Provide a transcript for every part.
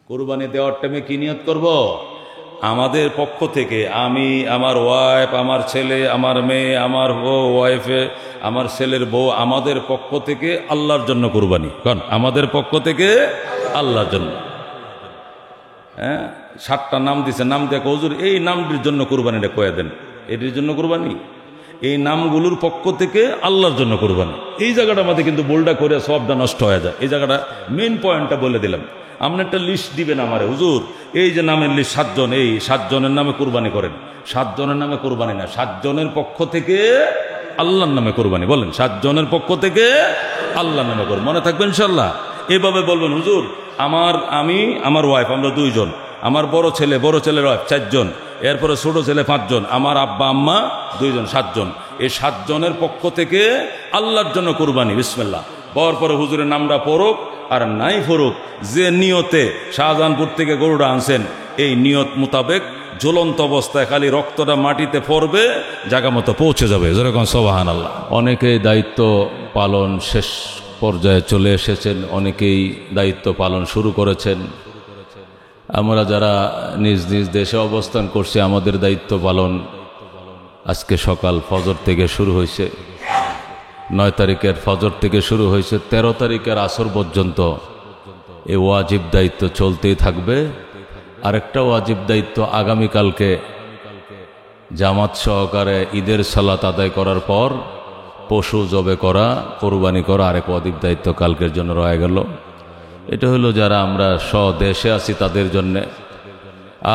কুরবানি দেওয়ার টাইমে কি নিয়ত করব? আমাদের পক্ষ থেকে, আমি, আমার ওয়াইফ, আমার ছেলে, আমার মেয়ে, আমার বউ, ওয়াইফে, আমার ছেলের বউ, আমাদের পক্ষ থেকে আল্লাহর জন্য কুরবানি। কারণ আমাদের পক্ষ থেকে আল্লাহর জন্য। হ্যাঁ, 7টা নাম দিছে, নাম দেখো হুজুর এই নামটির জন্য কুরবানিটা কয়ে দেন, এটির জন্য কুরবানি, এই নামগুলোর পক্ষ থেকে আল্লাহর জন্য কুরবানি। এই জায়গাটা আমাদের কিন্তু বোল্ডা করে সবটা নষ্ট হয়ে যায়। এই জায়গাটা মেন পয়েন্টটা বলে দিলাম। আপনি একটা লিস্ট দিবেন আমারে, হুজুর এই যে নামের লিস্ট 7 জন, এই 7 জনের নামে কুরবানি করেন। 7 জনের নামে কুরবানি না, 7 জনের পক্ষ থেকে আল্লাহর নামে কুরবানি। বলেন 7 জনের পক্ষ থেকে আল্লাহর নামে করবেন, মনে থাকবেন ইনশাআল্লাহ। এভাবে বলবেন, হুজুর আমি, আমার ওয়াইফ, আমরা 2 জন, আমার বড় ছেলের ওয়াইফ 4 জন, এরপরে ছোট ছেলে 5 জন, আমার আব্বা আম্মা 2 জন, 7 জন। এই 7 জনের পক্ষ থেকে আল্লাহর জন্য কুরবানি। বিসমিল্লাহ বলার পরে হুজুরের নামটা পড়ুক আর নাই পড়ুক, যে নিয়তে শাহজাহানপুর থেকে গরুটা আনছেন, এই নিয়ত মোতাবেক জ্বলন্ত অবস্থায় খালি রক্তটা মাটিতে পড়বে, জায়গা মতো পৌঁছে যাবে। যেরকম সুবহানাল্লাহ। অনেকেই দায়িত্ব পালন শেষ পর্যায়ে চলে এসেছেন, অনেকেই দায়িত্ব পালন শুরু করেছেন। আমরা যারা নিজ নিজ দেশে অবস্থান করছি, আমাদের দায়িত্ব পালন আজকে সকাল ফজর থেকে শুরু হয়েছে। 9 তারিখের ফজর থেকে শুরু হয়েছে, 13 তারিখের আসর পর্যন্ত এই ওয়াজিব দায়িত্ব চলতেই থাকবে। আরেকটা ওয়াজিব দায়িত্ব আগামীকালকে জামাত সহকারে ঈদের সালাত আদায় করার পর পশু জবে করা, কোরবানি করা, আরেক ওয়াজিব দায়িত্ব কালকের জন্য রয়ে গেল। এটা হলো যারা আমরা স্বদেশে আছি তাদের জন্যে।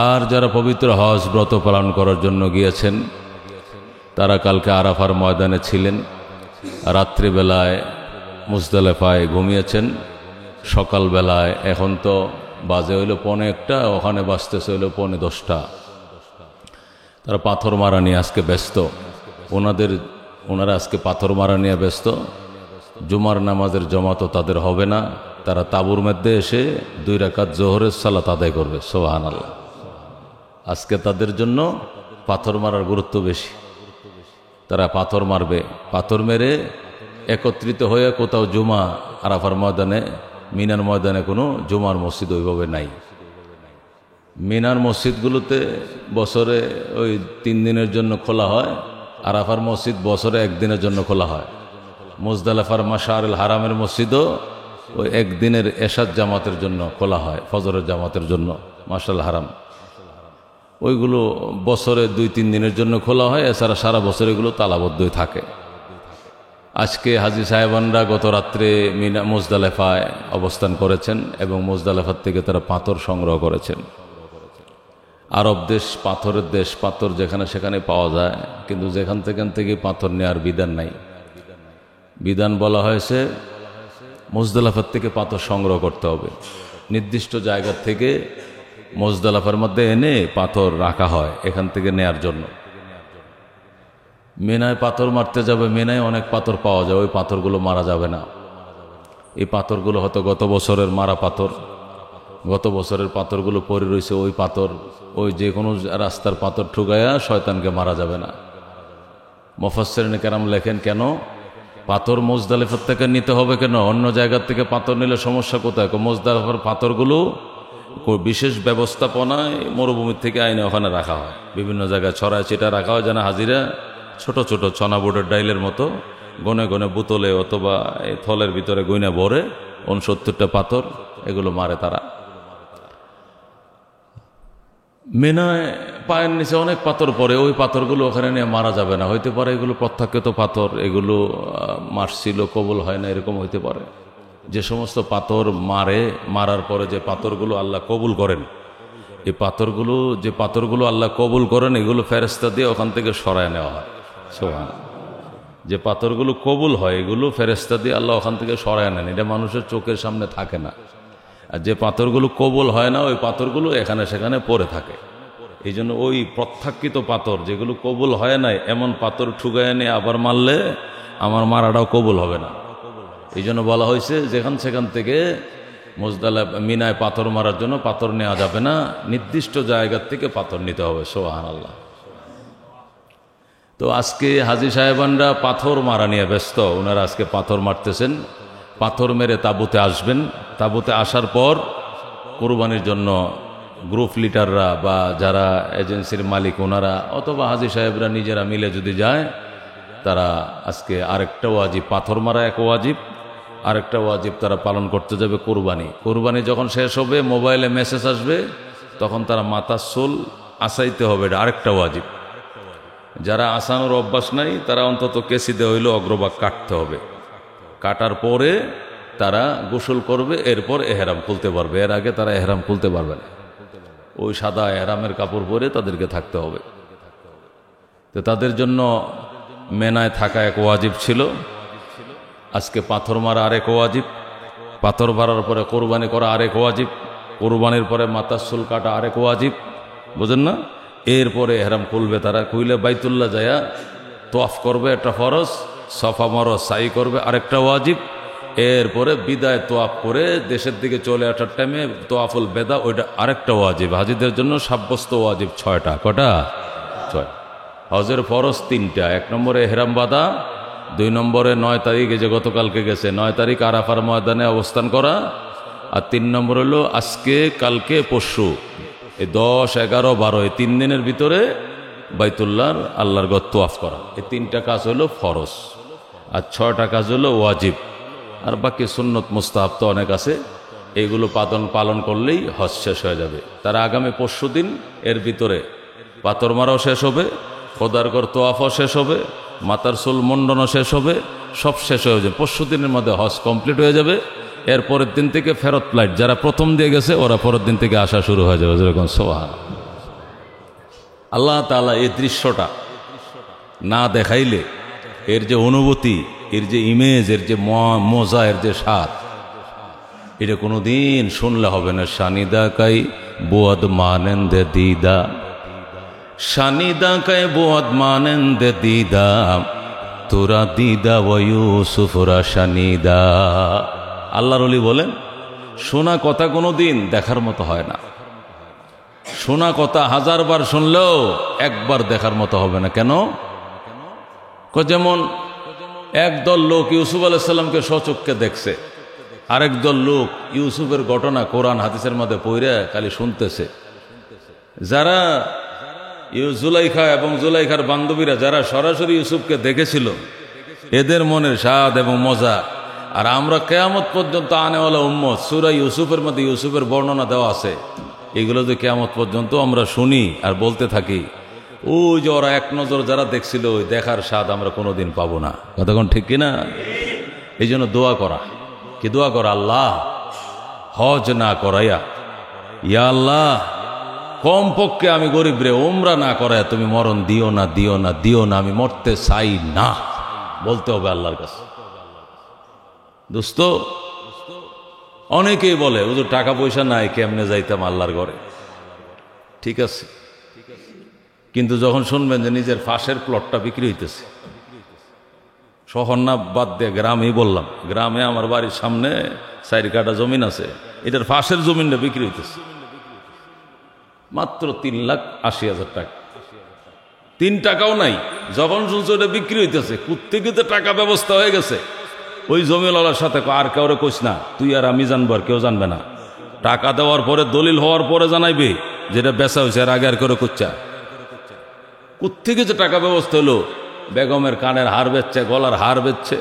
আর যারা পবিত্র হজ ব্রত পালন করার জন্য গিয়েছেন, তারা কালকে আরাফার ময়দানে ছিলেন, রাত্রিবেলায় মুজদালেফায় ঘুমিয়েছেন, সকালবেলায় এখন তো বাজে হইল 1:45, ওখানে বাজতেছে হইল 10:45। তারা পাথর মারা নিয়ে আজকে ব্যস্ত। ওনারা আজকে পাথর মারা নিয়ে ব্যস্ত। জুমার নামাজের জমাতো তাদের হবে না, তারা তাঁবুর মধ্যে এসে 2 রাকাত জোহরের সালাত আদায় করবে। সুবহানাল্লাহ। আজকে তাদের জন্য পাথর মারার গুরুত্ব বেশি। তারা পাথর মারবে, পাথর মেরে একত্রিত হয়ে কোথাও জুমা, আরাফার ময়দানে, মিনার ময়দানে কোনো জুমার মসজিদ ওইভাবে নাই। মিনার মসজিদগুলোতে বছরে ওই 3 দিনের জন্য খোলা হয়, আরাফার মসজিদ বছরে 1 দিনের জন্য খোলা হয়। মুজদালিফার মাশআরিল হারামের মসজিদও ওই 1 দিনের এশার জামাতের জন্য খোলা হয়, ফজরের জামাতের জন্য। মাশআরিল হারাম ওইগুলো বছরে 2-3 দিনের জন্য খোলা হয়, এছাড়া সারা বছর এগুলো তালাবদ্ধই থাকে। আজকে হাজী সাহেবানরা গত রাত্রে মুজদালিফায় অবস্থান করেছেন এবং মুজদালিফার থেকে তারা পাথর সংগ্রহ করেছেন। আরব দেশ পাথরের দেশ, পাথর যেখানে সেখানে পাওয়া যায়, কিন্তু যেখান থেকে পাথর নেওয়ার বিধান নাই। বিধান বলা হয়েছে মুজদালিফার থেকে পাথর সংগ্রহ করতে হবে, নির্দিষ্ট জায়গা থেকে মুজদালিফার মধ্যে এনে পাথর রাখা হয় এখান থেকে নেয়ার জন্য। মিনায় পাথর মারতে যাবে, মিনায় অনেক পাথর পাওয়া যায়, ওই পাথরগুলো মারা যাবে না। এই পাথরগুলো হয়তো গত বছরের মারা পাথর, গত বছরের পাথরগুলো পড়ে রয়েছে, ওই পাথর, ওই যে কোনো রাস্তার পাথর ঠুকাইয়া শয়তানকে মারা যাবে না। মুফাসসিরিনে কেরাম লেখেন, কেন পাথর মুজদালিফার থেকে নিতে হবে, কেন অন্য জায়গার থেকে পাথর নিলে সমস্যা কোথায়? মুজদালিফার পাথরগুলো বিশেষ ব্যবস্থাপনায় মরুভূমির থেকে আইনে ওখানে রাখা হয়, বিভিন্ন জায়গায় ছড়ায় ছিটা রাখা হয়, যেন হাজিরা ছোট ছোট চনা বোর্ডের ডাইলের মতো গনে গনে বোতলে অথবা এই থলের ভিতরে গইনা ভরে 69টা পাথর এগুলো মারে তারা। মিনায় পায়ের নিচে অনেক পাথর পড়ে, ওই পাথরগুলো ওখানে নিয়ে মারা যাবে না। হইতে পারে এগুলো প্রত্যাখ্যাত পাথর, এগুলো মারছিল কবুল হয় না, এরকম হইতে পারে। যে সমস্ত পাথর মারার পরে যে পাথরগুলো আল্লাহ কবুল করেন, এই পাথরগুলো, যে পাথরগুলো আল্লাহ কবুল করেন, এগুলো ফেরেশতা দিয়ে ওখান থেকে সরায় নেওয়া হয়। সুবহানাল্লাহ। যে পাথরগুলো কবুল হয় এগুলো ফেরেশতা দিয়ে আল্লাহ ওখান থেকে সরায় নেন, এটা মানুষের চোখের সামনে থাকে না। আর যে পাথরগুলো কবুল হয় না, ওই পাথরগুলো এখানে সেখানে পড়ে থাকে। এই জন্য ওই প্রত্যাখ্যিত পাথর, যেগুলো কবুল হয় নাই, এমন পাথর ঠুকায় নিয়ে আবার মারলে আমার মারাটাও কবুল হবে না। এই জন্য বলা হয়েছে যেখান সেখান থেকে মুজদালিফা মিনায় পাথর মারার জন্য পাথর নেওয়া যাবে না, নির্দিষ্ট জায়গার থেকে পাথর নিতে হবে। সুবহানাল্লাহ। তো আজকে হাজী সাহেবানরা পাথর মারা নিয়ে ব্যস্ত, ওনারা আজকে পাথর মারতেছেন। পাথর মেরে তাঁবুতে আসবেন, তাঁবুতে আসার পর কুরবানির জন্য গ্রুপ লিডাররা বা যারা এজেন্সির মালিক ওনারা অথবা হাজী সাহেবরা নিজেরা মিলে যদি যায়, তারা আজকে আরেকটা ওয়াজিব, পাথর মারা এক ওয়াজিব, আরেকটা ওয়াজিব তারা পালন করতে যাবে কুরবানি। কুরবানি যখন শেষ হবে মোবাইলে মেসেজ আসবে, তখন তারা মাথার চুল আসাইতে হবে, এটা আরেকটা ওয়াজিব। যারা আসানোর অভ্যাস নাই তারা অন্তত কেসিতে হইলেও অগ্রভাগ কাটতে হবে। কাটার পরে তারা গোসল করবে, এরপর এহরাম খুলতে পারবে। এর আগে তারা এহরাম খুলতে পারবে না। ওই সাদা এহরামের কাপড় পরে তাদেরকে থাকতে হবে। তো তাদের জন্য মেনায় থাকা এক ওয়াজিব ছিল। আজকে পাথর মারা আরেক ওয়াজিব, পাথর মারার পরে কোরবানি করা আরেক ওয়াজিব, কোরবানির পরে মাথার চুল কাটা আরেক ওয়াজিব, বুঝেন না? এরপরে এহরাম খুলবে তারা, খুইলে বাইতুল্লাহ যায়া তোয়াফ করবে, একটা ফরজ, সফা মরজ সাই করবে আরেকটা ওয়াজিব। এরপরে বিদায় তোয়াফ করে দেশের দিকে চলে আসার টাইমে তোয়াফুল বেদা, ওইটা আরেকটা ওয়াজিব। হাজিদের জন্য সাব্যস্ত ওয়াজিব 6টা। কটা? 6। হজের ফরজ 3টা। 1 নম্বরে এহরাম বাঁধা, 2 নম্বরে 9 তারিখে যে গতকালকে গেছে 9 তারিখ আরাফার ময়দানে অবস্থান করা, আর 3 নম্বর হলো আজকে, কালকে, পরশু, এই 10, 11, 12 এই 3 দিনের ভিতরে বাইতুল্লাহর আল্লাহর ঘর তোয়াফ করা। এই 3টা কাজ হলো ফরজ, আর 6টা কাজ হলো ওয়াজিব। আর বাকি সুন্নত মুস্তাহাব তো অনেক আছে, এইগুলো পালন করলেই হজ শেষ হয়ে যাবে। তারা আগামী পরশু দিন এর ভিতরে পাথর মারাও শেষ হবে, খোদার ঘর তোয়াফও শেষ হবে, মাথার চুল মুন্ডনও শেষ হবে, সব শেষ হয়ে যাবে। পরশু দিনের মধ্যে হজ কমপ্লিট হয়ে যাবে। এর পরের দিন থেকে ফেরত ফ্লাইট, যারা প্রথম দিয়ে গেছে ওরা পরের দিন থেকে আসা শুরু হয়ে যাবে। যেরকম সোহান আল্লাহ তাআলা এই দৃশ্যটা না দেখাইলে এর যে অনুভূতি, এর যে ইমেজ, এর যে মজা, এর যে স্বাদ, এটা কোনোদিন শুনলে হবে না। শানিদা কাই বুয়াদ মানেন্দে দিদা, শানিদা কাই বুয়াদ মানেন্দে দিদা, তোরা দিদা ওয়ুসুফরা শানিদা। আল্লাহর ওলি বলেন, শোনা কথা কোনোদিন দেখার মতো হয় না। শোনা কথা 1000 বার শুনলেও একবার দেখার মতো হবে না। কেন? যেমন একদল লোক ইউসুফ আলাইহিস সালামকে স্বচক্ষে দেখছে, আরেক দল লোক ইউসুফের ঘটনা কোরআন হাদিসের মধ্যে পড়ে খালি শুনতেছে। যারা জুলাইখা এবং জুলাইখার বান্ধবীরা যারা সরাসরি ইউসুফকে দেখেছিল, এদের মনের স্বাদ এবং মজা। আর আমরা কিয়ামত পর্যন্ত আনেওয়ালা উম্মত, সূরা ইউসুফের মধ্যে ইউসুফের বর্ণনা দেওয়া আছে, এগুলো যে কিয়ামত পর্যন্ত আমরা শুনি আর বলতে থাকি, ওই যে ওরা এক নজর যারা দেখছিল, ওই দেখার স্বাদ আমরা কোনোদিন পাবো না। কতক্ষণ ঠিক কিনা? এই জন্য দোয়া করা, কি দোয়া করা? আল্লাহ হজ না করাইয়া, ইয়া আল্লাহ কমপক্ষে আমি গরিব রে উমরা না করাইয়া তুমি মরণ দিও না, দিও না, দিও না, আমি মরতে চাই না, বলতে হবে আল্লাহর কাছে। দোস্ত, অনেকেই বলে হুজুর টাকা পয়সা নাই, কেমনে যাইতাম আল্লাহর ঘরে। ঠিক আছে, কিন্তু যখন শুনবেন যে নিজের ফাঁসের প্লটটা বিক্রি হইতেছে, শহর না বাদ দিয়ে গ্রামেই বললাম, গ্রামে আমার বাড়ির সামনে 4 কাঠা জমিন আছে, এটার ফাঁসের জমিনটা বিক্রি হইতেছে মাত্র 3,80,000 টাকা। 3 টাকাও নাই। যখন শুনছো এটা বিক্রি হইতেছে, কোত্থেকে তো টাকা ব্যবস্থা হয়ে গেছে। ওই জমিওয়ালার সাথে আর কাউরে কইস না, তুই আর আমি জানবো, আর কেউ জানবে না। টাকা দেওয়ার পরে, দলিল হওয়ার পরে জানাইবে যেটা বেচা হয়েছে, আর আগে আর করে কুচ্চা। কোত্থেকে যে টাকা ব্যবস্থা হলো? বেগমের কানের হার বেচছে, গলার হার বেচছে,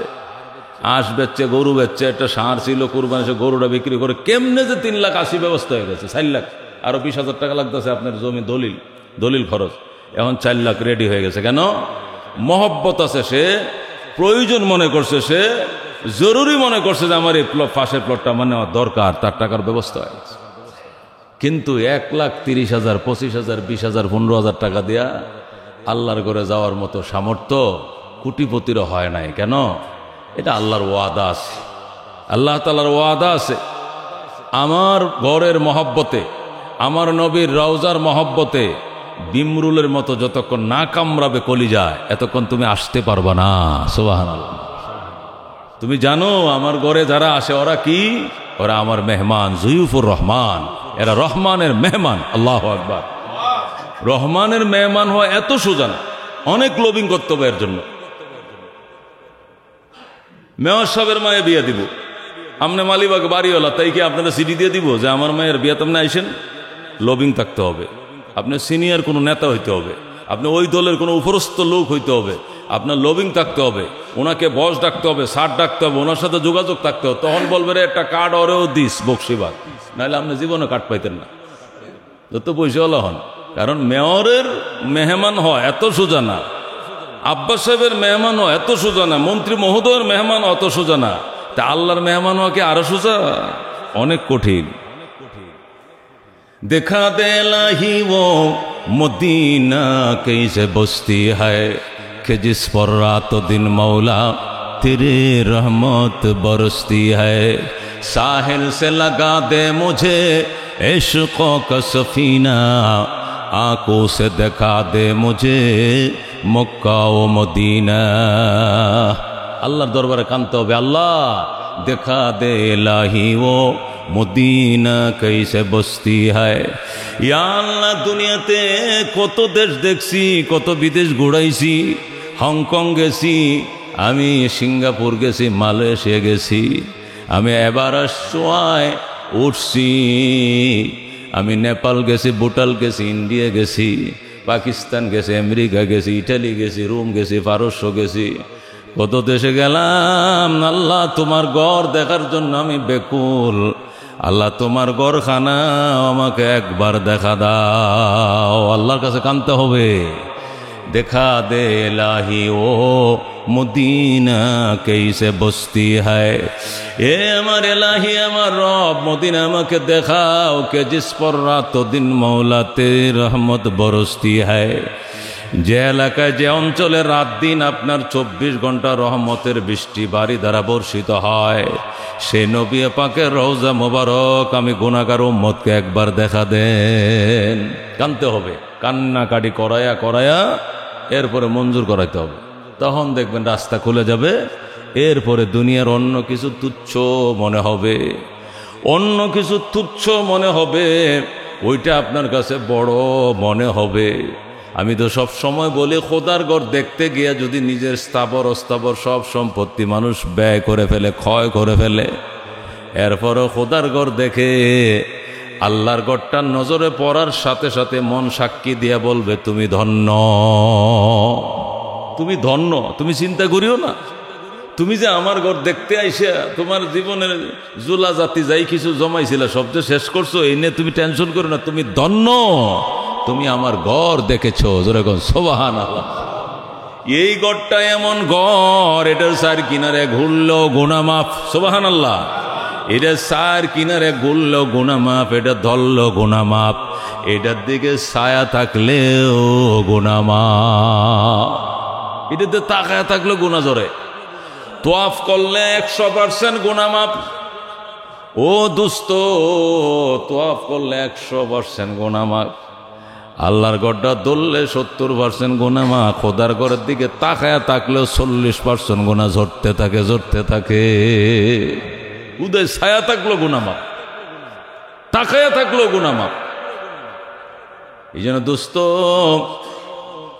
আঁশ বেচছে, গরু বেচছে। একটা ষাঁড় ছিল কুরবানি, সে গরুটা বিক্রি করে কেমনে যে 3,80,000 ব্যবস্থা হয়ে গেছে। 4 লাখ, আরো 20,000 টাকা লাগতেছে আপনার জমি দলিল খরচ। এখন 4 লাখ রেডি হয়ে গেছে। কেন? মহব্বত আছে, সে প্রয়োজন মনে করছে, সে জরুরি মনে করছে যে আমার এই পাশের প্লটটা মানে আমার দরকার, তার টাকার ব্যবস্থা হয়ে গেছে। কিন্তু 1,30,000, 25,000, 20,000, 15,000 টাকা দিয়া আল্লাহর ঘরে যাওয়ার মতো সামর্থ্য কোটিপতিরও হয় নাই। কেন? এটা আল্লাহর ওয়াদা আছে, আল্লাহ তাআলার ওয়াদা আছে। আমার ঘরের মহব্বতে, আমার নবীর রওজার মহব্বতে বিমরুলের মতো যতক্ষণ না কামড়াবে কলিজায়, এতক্ষণ তুমি আসতে পারবা না। সুবহানাল্লাহ। তুমি জানো আমার ঘরে যারা আসে ওরা কি? ওরা আমার মেহমান, জুয়ুফুর রহমান, এরা রহমানের মেহমান। আল্লাহু আকবার। রহমানের মেহমান হওয়া এত সোজা না, অনেক লবিং করতে হবে এর জন্য। মেয়র সাহেবের মায়ে বিয়ে দিব, আপনি মালিবাগ বাড়িওয়ালা, তাই কি আপনারা সিডি দিয়ে দিব যে আমার মায়ের বিয়ে আপনি আইসেন? লবিং থাকতে হবে, আপনি সিনিয়র কোনো নেতা হইতে হবে, আপনি ওই দলের কোনো উপরস্থ লোক হইতে হবে, আপনার লবিং থাকতে হবে, ওনাকে বস ডাকতে হবে, সার ডাকতে হবে, ওনার সাথে যোগাযোগ থাকতে হবে, তখন বলবে রে একটা কার্ড ওরেও দিস বকশিবাদ, নাহলে আপনি জীবনে কার্ড পাইতেন না, যত পয়সাওয়ালা হন। কারণ মেয়রের মেহমান হয় এত সোজা না, আব্বাস সাহেবের মেহমান হয় এত সোজা না, মন্ত্রী মহোদয়ের মেহমান অত সোজা না, তা আল্লাহর মেহমান হওয়া কি আরো সোজা? অনেক কঠিন। देखा दे इलाही वो मदीना कैसे बसती है कि जिस पर रात दिन मौला तेरे रहमत बरसती है। साहिल से लगा दे मुझे इश्क़ों का सफीना, आंखों से दिखा दे मुझे मक्का व मदीना। अल्लाह दरबारे कानते होबे, अल्लाह देखा दे इलाही वो মদিনা कैसे বসতি হয়। ইয়া আল্লাহ, দুনিয়াতে কত দেশ দেখছি, কত বিদেশ ঘুরাইছি, হংকং গেছি, আমি সিঙ্গাপুর গেছি, মালয়েশিয়া গেছি, আমি এবার আসোয়ায় উঠছি, আমি নেপাল গেছি, ভুটান গেছি, ইন্ডিয়া গেছি, পাকিস্তান গেছি, আমেরিকা গেছি, ইটালি গেছি, রোম গেছি, পারস্য গেছি, কত দেশে গেলাম। আল্লাহ তোমার ঘর দেখার জন্য আমি বেকুল, আল্লাহ তোমার ঘরখানা আমাকে একবার দেখা দাও। আল্লাহর কাছে কানতে হবে, দেখা দে ইলাহি ও মদিনা कैसे বসতি है। এ আমার ইলাহি, আমার রব, মদিনা আমাকে দেখাও কে জিস পর রাত দিন মৌলাতে রহমত বরসতি है। যে এলাকায়, যে অঞ্চলে রাত দিন আপনার 24 ঘন্টা রহমতের বৃষ্টি বাড়ি দ্বারা বর্ষিত হয়, সে নবী পাকের রওজা মোবারক আমি গুনাহগার উম্মতকে একবার দেখা দেন। কানতে হবে, কান্নাকাটি করায়া করায়া এরপরে মঞ্জুর করাইতে হবে, তখন দেখবেন রাস্তা খুলে যাবে। এরপরে দুনিয়ার অন্য কিছু তুচ্ছ মনে হবে, অন্য কিছু তুচ্ছ মনে হবে, ওইটা আপনার কাছে বড় মনে হবে। আমি তো সব সময় বলি, খোদার ঘর দেখতে গিয়ে যদি নিজের স্থাবর অস্থাবর সব সম্পত্তি মানুষ ব্যয় করে ফেলে, ক্ষয় করে ফেলে, এরপরও খোদার ঘর দেখে আল্লাহর ঘরটার নজরে পড়ার সাথে সাথে মন সাক্ষী দিয়া বলবে তুমি ধন্য, তুমি ধন্য। তুমি চিন্তা করিও না, তুমি যে আমার ঘর দেখতে আইসা তোমার জীবনের জুলা জাতি যাই কিছু জমাইছিল সব যে শেষ করছো, এই নিয়ে তুমি টেনশন করো না, তুমি ধন্য, তুমি আমার ঘর দেখেছো। যেরকম সুবহানাল্লাহ। এই ঘরটা এমন ঘর, এটার সার কিনারে ঘুরলো গুনামাফ। সুবহানাল্লাহ। এটা সার কিনারে ঘুরলো গুনামাফ, এটা ধরলো গুনামাফ, এটার দিকে ছায়া থাকলেও গুনামাফ, এটাতে তাকায় থাকলেও গুনাহ জরে। তোয়াফ করলে 100% গুনামাফ। ও দোস্ত, তোয়াফ করলে 100% গুনামাফ। আল্লাহর ঘরটা ধরলে 70% গুনাহ মাফ। খোদার ঘরের দিকে তাকায়া থাকলেও 40% গুনাহ ঝরতে থাকে, ঝরতে থাকে। উদয় ছায়া থাকলো গুনাহ মাফ, তাকায়া থাকলো গুনাহ মাফ। এই জন্য দোস্ত,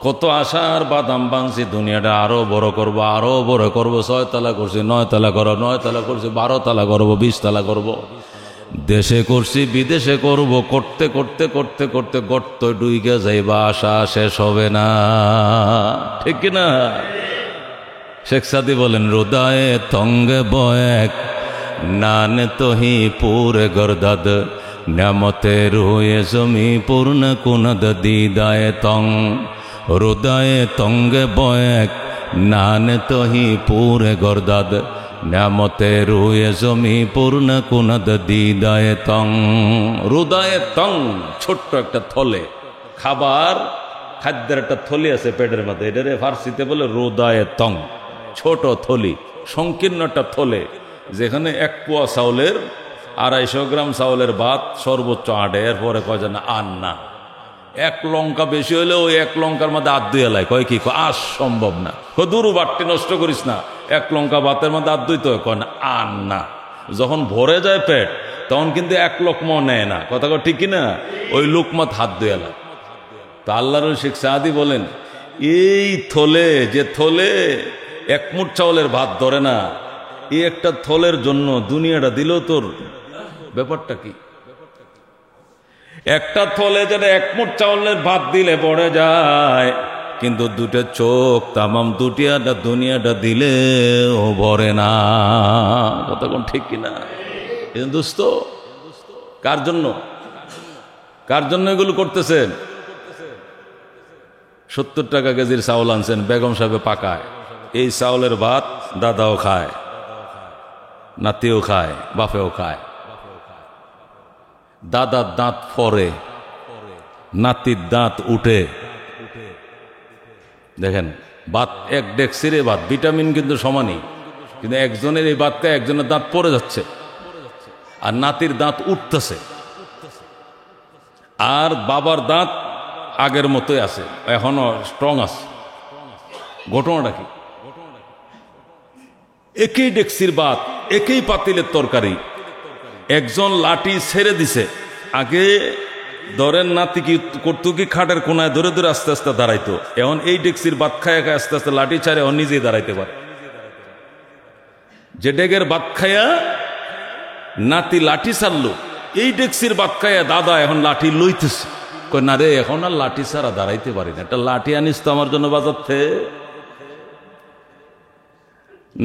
কত আশার বাদাম বানছি, দুনিয়াটা আরো বড় করবো, আরো বড় করবো। 6 তালা করছি, 9 তালা করবো, 9 তালা করছি, 12 তালা করবো, 20 তালা করবো। দেশে করছি, বিদেশে করব, করতে করতে করতে করতে গর্ত ডুইগে যাইবা, আশা শেষ হবে না, ঠিক কিনা? শেখ সাদি বলেন, হৃদয়ে তঙ্গে বয়েক নানে তোহি পুরে গরদাদ, নামতে রুয়ে জমি পূর্ণ কুনদ দিদায় তং। হৃদয়ে তঙ্গে বয়েক নানে তোহি পুরে গরদাদ, নামতে রুয়ে জমি পূর্ণ কুনদ দিদায় তং। হৃদয়ে তং, ছোট্ট একটা থলে, খাবার খাদ্যের একটা থলি আছে পেটের মধ্যে, এটারে ফার্সিতে বলে হৃদয়ে তং, ছোট থলি, সংকীর্ণ একটা থলে, যেখানে 1 পোয়া চাউলের 250 গ্রাম চাউলের ভাত সর্বোচ্চ 8, এরপরে কয় যেন আর না। 1 লঙ্কা বেশি হলে ওই 1 লঙ্কার মধ্যে আধ দুই এলাই, কয় কি আজ সম্ভব না, দূর বাটটি নষ্ট করিস না, 1 লঙ্কা ভাতের মধ্যে আধ দুই, তো কয় না আর না। যখন ভরে যায় পেট, তখন কিন্তু 1 লোকমা নেয় না, কথা কয় ঠিক কিনা? ওই লোকমা হাত দুই এলাই। তো আল্লাহর শেখ সাদি বলেন, এই থলে, যে থলে 1 মুঠ চাউলের ভাত ধরে না, এই একটা থলের জন্য দুনিয়াটা দিল তোর, ব্যাপারটা কি? একটা থলে যেটা এক মুঠ চাউলের ভাত দিলে পড়ে যায়, কিন্তু দুটো চোখ তামাম দুনিয়াটা দিলে ও ভরে না। কথা কোন ঠিক কিনা? দোস্ত, কার জন্য এগুলো করতেছেন? 70 টাকা কেজির চাউল আনছেন, বেগম সাহেবে পাকায়। এই চাউলের ভাত দাদাও খায়, নাতিও খায়, বাপেও খায়। দাদার দাঁত পরে, নাতির দাঁত উঠে। দেখেন, ভাত এক ডেকসিরে ভাত, ভিটামিন কিন্তু সমানই, কিন্তু একজনের এই ভাতটা একজনের দাঁত পড়ে যাচ্ছে, আর নাতির দাঁত উঠতেছে, আর বাবার দাঁত আগের মতোই আছে, এখনো স্ট্রং আছে। ঘটনাটা কি? একই ডেকসির ভাত, একই পাতিলের তরকারি, একজন লাঠি ছেড়ে দিছে। আগে ধরেন নাতি কি করতো, কি খাটের কোনায় ধরে ধরে আস্তে আস্তে দাঁড়াইতো। এখন এই ডেকসির ভাত খায় আস্তে আস্তে লাঠি ছাড়ে এখন নিজেই দাঁড়াইতে পারে। যে ডেকের ভাত খায়া নাতি লাঠি ছাড়লো, এই ডেকসির ভাত খায়া দাদা এখন লাঠি লইতেছে। কই না রে, এখন আর লাঠি ছাড়া দাঁড়াইতে পারি না, একটা লাঠি আনিস তো আমার জন্য বাজাতে।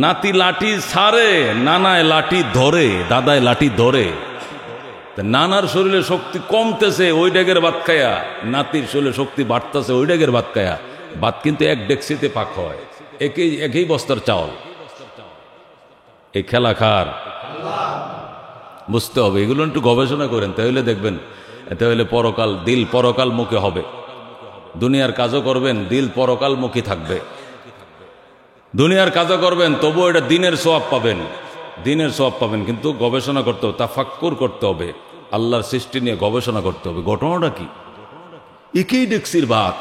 নাতি লাঠি ছাড়ে, নানায় লাঠি ধরে, দাদায় লাঠি ধরে। নানার শরীরে শক্তি কমতেছে ওই ডেগের ভাত খায়া, নাতির শরীরে শক্তি বাড়তেছে ওই ডেগের ভাত খায়া। ভাত কিন্তু এক ডেকসিতে পাক হয়, একই বস্তার চাউল। এই খেলা খার বুঝতে হবে, এগুলো একটু গবেষণা করেন, তাহলে দেখবেন, তাহলে পরকাল, দিল পরকাল মুখী হবে। দুনিয়ার কাজও করবেন, দিল পরকাল মুখী থাকবে। দুনিয়ার কাজও করবেন, তবু এটা দিনের সওয়াব পাবেন, দিনের সওয়াব পাবেন। কিন্তু গবেষণা করতে হবে, তাফাক্কুর করতে হবে, আল্লাহর সৃষ্টি নিয়ে গবেষণা করতে হবে। ঘটনাটা কি? একই ডেকসির ভাত,